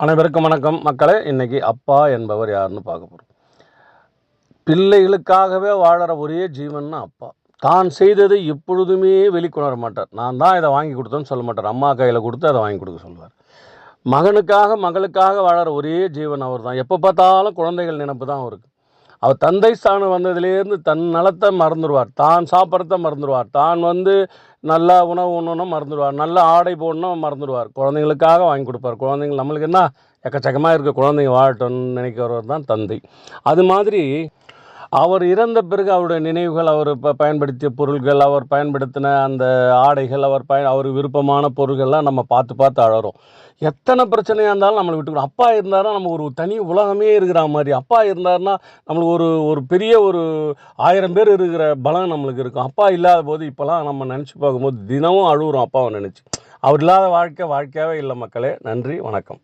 அனைவருக்கும் வணக்கம் மக்களே. இன்னைக்கு அப்பா என்பவர் யாருன்னு பார்க்க போகிறோம். பிள்ளைகளுக்காகவே வாழற ஒரே ஜீவன்னா அப்பா. தான் செய்ததை எப்பொழுதுமே வெளிக்கொணர மாட்டார். நான் தான் இதை வாங்கி கொடுத்தேன்னு சொல்ல மாட்டார். அம்மா கையில் கொடுத்து அதை வாங்கி கொடுக்க சொல்லுவார். மகனுக்காக மகளுக்காக வாழற ஒரே ஜீவன் அவர் தான். எப்போ பார்த்தாலும் குழந்தைகள் நினைப்பு தான் அவருக்கு. அவர் தந்தை ஸ்தானம் வந்ததுலேருந்து தன் நலத்தை மறந்துடுவார், தான் சாப்பிட்றத மறந்துடுவார், தான் நல்லா உணவு உண்ணணும் மறந்துடுவார், நல்ல ஆடை போடணும் மறந்துடுவார். குழந்தைங்களுக்காக வாங்கி கொடுப்பார். குழந்தைங்க நம்மளுக்கு என்ன எக்கச்சக்கமாக இருக்க குழந்தைங்க வாழட்டும்னு நினைக்கிறவர் தான் தந்தை. அது மாதிரி அவர் இறந்த பிறகு அவருடைய நினைவுகள், அவர் பயன்படுத்திய பொருள்கள், அவர் பயன்படுத்தின அந்த ஆடைகள், அவருக்கு விருப்பமான பொருள்கள்லாம் நம்ம பார்த்து பார்த்து அழறோம். எத்தனை பிரச்சனையாக இருந்தாலும் நம்மளை விட்டுக்கணும். அப்பா இருந்தாருன்னா நம்ம ஒரு தனி உலகமே இருக்கிற மாதிரி. அப்பா இருந்தாருன்னா நம்மளுக்கு ஒரு பெரிய 1000 பேர் இருக்கிற பலம் நம்மளுக்கு இருக்கும். அப்பா இல்லாத போது இப்போலாம் நம்ம நினச்சி பார்க்கும்போது தினமும் அழுகுறோம் அப்பாவை நினச்சி. அவர் இல்லாத வாழ்க்கையாகவே இல்லை மக்களே. நன்றி, வணக்கம்.